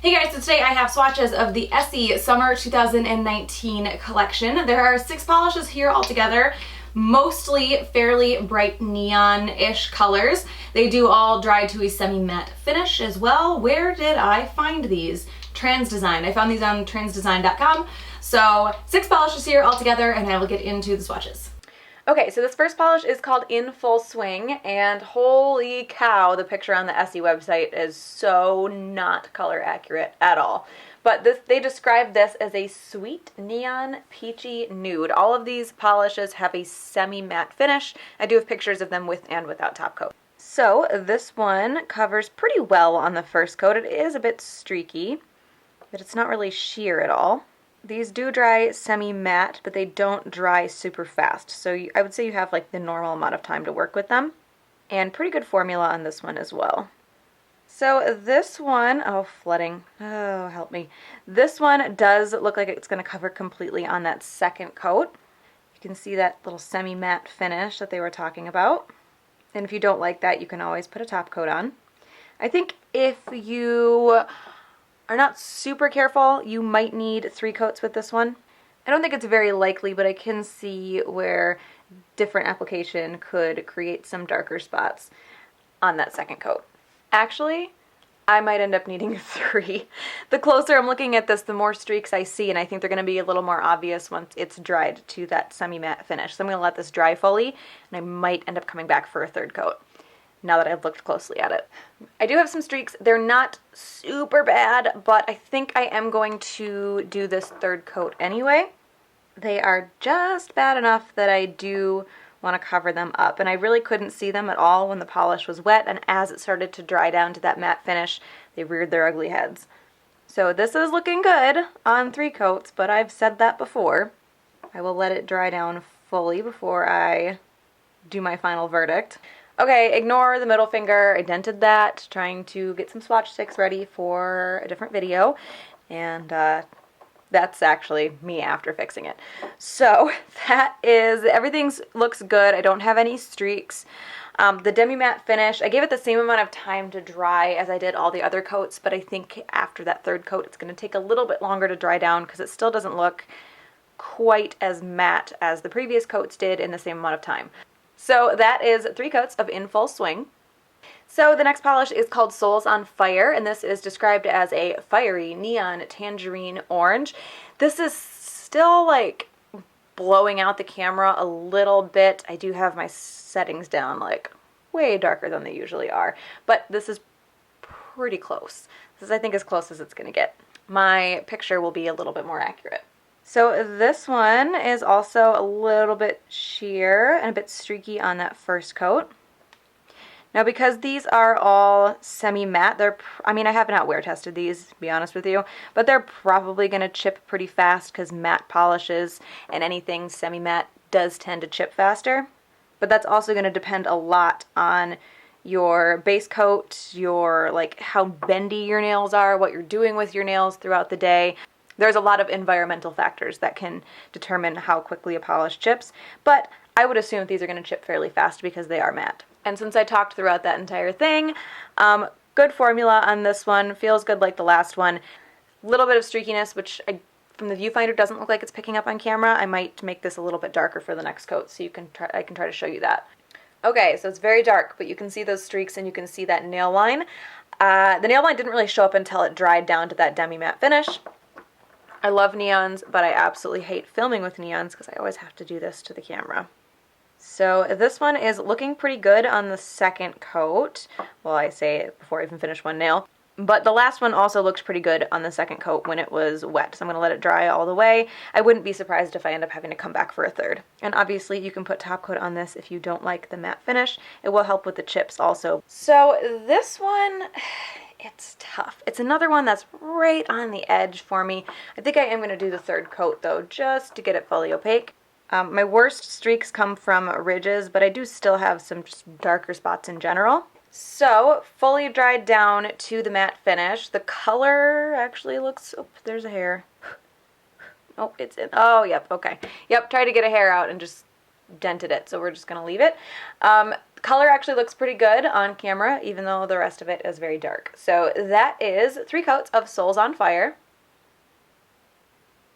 Hey guys, so today I have swatches of the Essie Summer 2019 collection. There are 6 polishes here altogether, mostly fairly bright neon-ish colors. They do all dry to a semi-matte finish as well. Where did I find these? Transdesign. I found these on transdesign.com. So 6 polishes here altogether, and I will get into the swatches. Okay, so this first polish is called In Full Swing, and holy cow, the picture on the Essie website is so not color accurate at all. But they describe this as a sweet neon peachy nude. All of these polishes have a semi-matte finish. I do have pictures of them with and without top coat. So this one covers pretty well on the first coat. It is a bit streaky, but it's not really sheer at all. These do dry semi-matte, but they don't dry super fast. So I would say you have like the normal amount of time to work with them. And pretty good formula on this one as well. So this one, oh, flooding, oh, help me. This one does look like it's going to cover completely on that second coat. You can see that little semi-matte finish that they were talking about. And if you don't like that, you can always put a top coat on. I think if you are not super careful, you might need 3 coats with this one. I don't think it's very likely, but I can see where different application could create some darker spots on that second coat. Actually, I might end up needing 3. The closer I'm looking at this, the more streaks I see, and I think they're going to be a little more obvious once it's dried to that semi-matte finish. So I'm going to let this dry fully, and I might end up coming back for a 3rd coat now that I've looked closely at it. I do have some streaks. They're not super bad, but I think I am going to do this 3rd coat anyway. They are just bad enough that I do want to cover them up, and I really couldn't see them at all when the polish was wet, and as it started to dry down to that matte finish, they reared their ugly heads. So this is looking good on 3 coats, but I've said that before. I will let it dry down fully before I do my final verdict. Okay, ignore the middle finger. I dented that, trying to get some swatch sticks ready for a different video, and that's actually me after fixing it. So that is, everything looks good. I don't have any streaks. The demi-matte finish, I gave it the same amount of time to dry as I did all the other coats, but I think after that 3rd coat it's going to take a little bit longer to dry down because it still doesn't look quite as matte as the previous coats did in the same amount of time. So that is 3 coats of In Full Swing. So the next polish is called Souls on Fire, and this is described as a fiery neon tangerine orange. This is still like blowing out the camera a little bit. I do have my settings down like way darker than they usually are, but this is pretty close. This is, I think, as close as it's going to get. My picture will be a little bit more accurate. So this one is also a little bit sheer and a bit streaky on that first coat. Now because these are all semi-matte, I mean, I have not wear tested these, to be honest with you, but they're probably going to chip pretty fast because matte polishes and anything semi-matte does tend to chip faster. But that's also going to depend a lot on your base coat, your like how bendy your nails are, what you're doing with your nails throughout the day. There's a lot of environmental factors that can determine how quickly a polish chips, but I would assume these are going to chip fairly fast because they are matte. And since I talked throughout that entire thing, good formula on this one, feels good like the last one. Little bit of streakiness, which from the viewfinder doesn't look like it's picking up on camera. I might make this a little bit darker for the next coat, so I can try to show you that. Okay, so it's very dark, but you can see those streaks and you can see that nail line. The nail line didn't really show up until it dried down to that demi-matte finish. I love neons, but I absolutely hate filming with neons because I always have to do this to the camera. So this one is looking pretty good on the second coat. Well, I say it before I even finish one nail. But the last one also looked pretty good on the second coat when it was wet. So I'm going to let it dry all the way. I wouldn't be surprised if I end up having to come back for a 3rd. And obviously you can put top coat on this if you don't like the matte finish. It will help with the chips also. So this one, it's tough. It's another one that's right on the edge for me. I think I am going to do the 3rd coat though, just to get it fully opaque. My worst streaks come from ridges, but I do still have some just darker spots in general. So, fully dried down to the matte finish. The color actually looks, oh, there's a hair. Oh, it's in, oh, yep, okay. Yep, tried to get a hair out and just dented it, so we're just going to leave it. The color actually looks pretty good on camera, even though the rest of it is very dark. So that is 3 coats of Souls on Fire.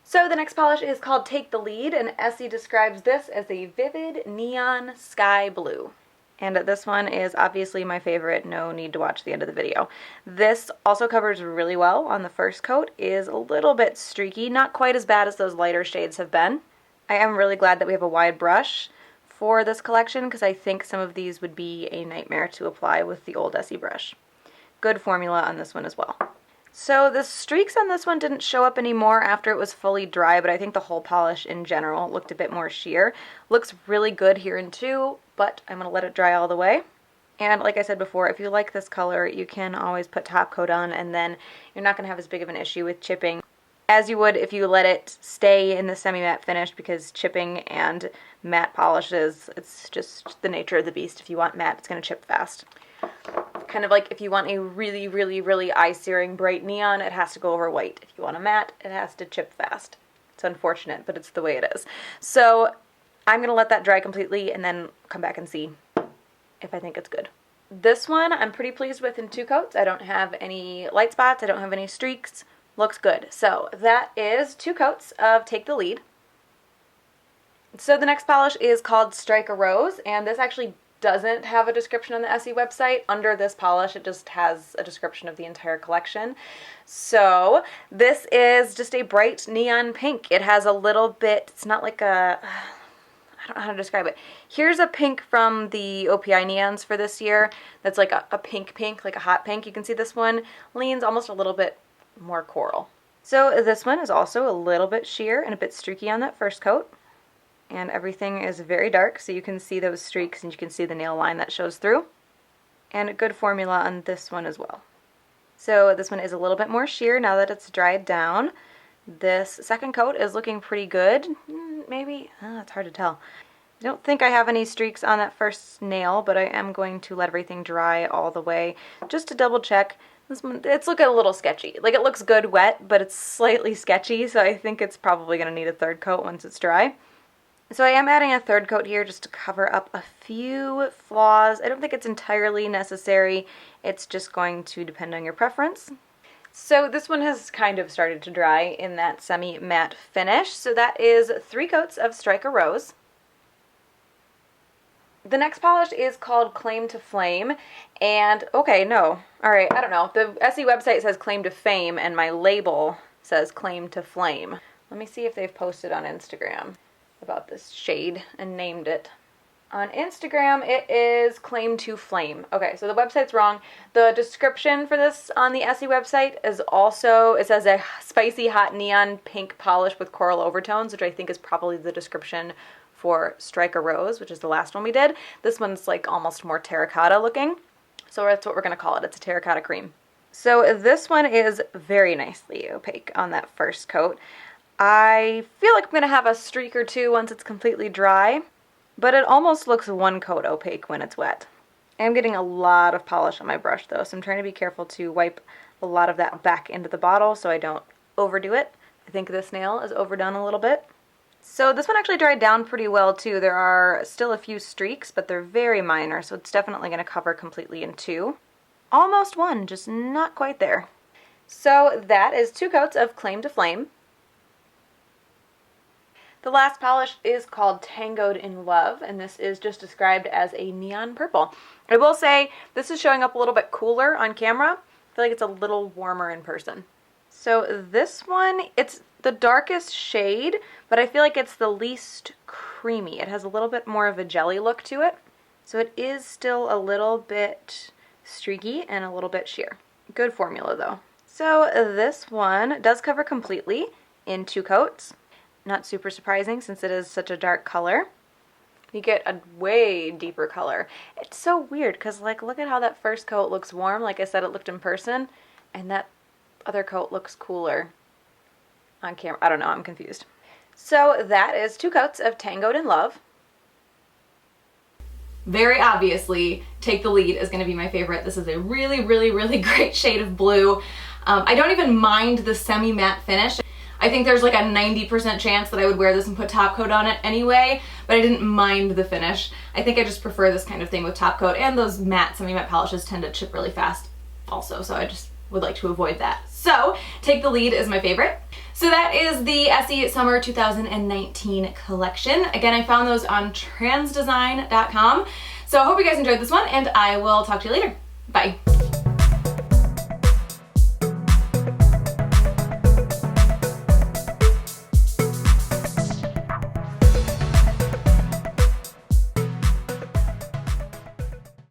So the next polish is called Take the Lead, and Essie describes this as a vivid neon sky blue. And this one is obviously my favorite, no need to watch the end of the video. This also covers really well on the first coat, is a little bit streaky, not quite as bad as those lighter shades have been. I am really glad that we have a wide brush for this collection because I think some of these would be a nightmare to apply with the old Essie brush. Good formula on this one as well. So the streaks on this one didn't show up anymore after it was fully dry, but I think the whole polish in general looked a bit more sheer. Looks really good here in 2, but I'm going to let it dry all the way. And like I said before, if you like this color, you can always put top coat on and then you're not going to have as big of an issue with chipping as you would if you let it stay in the semi-matte finish, because chipping and matte polishes, it's just the nature of the beast. If you want matte, it's going to chip fast. Kind of like if you want a really, really, really eye-searing bright neon, it has to go over white. If you want a matte, it has to chip fast. It's unfortunate, but it's the way it is. So I'm going to let that dry completely and then come back and see if I think it's good. This one I'm pretty pleased with in 2 coats. I don't have any light spots. I don't have any streaks. Looks good. So that is 2 coats of Take the Lead. So the next polish is called Strike a Rose, and this actually doesn't have a description on the Essie website. Under this polish, it just has a description of the entire collection. So this is just a bright neon pink. It has a little bit, it's not like a, I don't know how to describe it. Here's a pink from the OPI neons for this year. That's like a pink, like a hot pink. You can see this one leans almost a little bit more coral. So this one is also a little bit sheer and a bit streaky on that first coat. And everything is very dark, so you can see those streaks and you can see the nail line that shows through. And a good formula on this one as well. So this one is a little bit more sheer now that it's dried down. This second coat is looking pretty good. Maybe, it's hard to tell. I don't think I have any streaks on that first nail, but I am going to let everything dry all the way just to double check. This one, it's looking a little sketchy. Like, it looks good wet, but it's slightly sketchy, so I think it's probably going to need a third coat once it's dry. So I am adding a third coat here just to cover up a few flaws. I don't think it's entirely necessary. It's just going to depend on your preference. So this one has kind of started to dry in that semi-matte finish. So that is 3 coats of Strike a Rose. The next polish is called Claim to Flame. And, okay, no. All right, I don't know. The Essie website says Claim to Fame, and my label says Claim to Flame. Let me see if they've posted on Instagram about this shade and named it. On Instagram, it is Claim to Flame. Okay, so the website's wrong. The description for this on the Essie website is also, it says a spicy hot neon pink polish with coral overtones, which I think is probably the description for Strike a Rose, which is the last one we did. This one's like almost more terracotta looking, so that's what we're going to call it. It's a terracotta cream. So this one is very nicely opaque on that first coat. I feel like I'm going to have a streak or 2 once it's completely dry, but it almost looks 1 coat opaque when it's wet. I'm getting a lot of polish on my brush though, so I'm trying to be careful to wipe a lot of that back into the bottle so I don't overdo it. I think this nail is overdone a little bit. So this one actually dried down pretty well too. There are still a few streaks, but they're very minor, so it's definitely going to cover completely in 2. Almost 1, just not quite there. So that is 2 coats of Claim to Flame. The last polish is called Tangoed In Love, and this is just described as a neon purple. I will say this is showing up a little bit cooler on camera. I feel like it's a little warmer in person. So this one, it's the darkest shade, but I feel like it's the least creamy. It has a little bit more of a jelly look to it. So it is still a little bit streaky and a little bit sheer. Good formula though. So this one does cover completely in 2 coats. Not super surprising since it is such a dark color. You get a way deeper color. It's so weird because, like, look at how that first coat looks warm. Like I said, it looked in person, and that other coat looks cooler on camera. I don't know, I'm confused. So that is 2 coats of Tangoed In Love. Very obviously, Take the Lead is going to be my favorite. This is a really, really, really great shade of blue. I don't even mind the semi-matte finish. I think there's like a 90% chance that I would wear this and put top coat on it anyway, but I didn't mind the finish. I think I just prefer this kind of thing with top coat, and those matte, semi-matte polishes tend to chip really fast also, so I just would like to avoid that. So Take the Lead is my favorite. So that is the Essie Summer 2019 collection. Again, I found those on transdesign.com. So I hope you guys enjoyed this one, and I will talk to you later. Bye.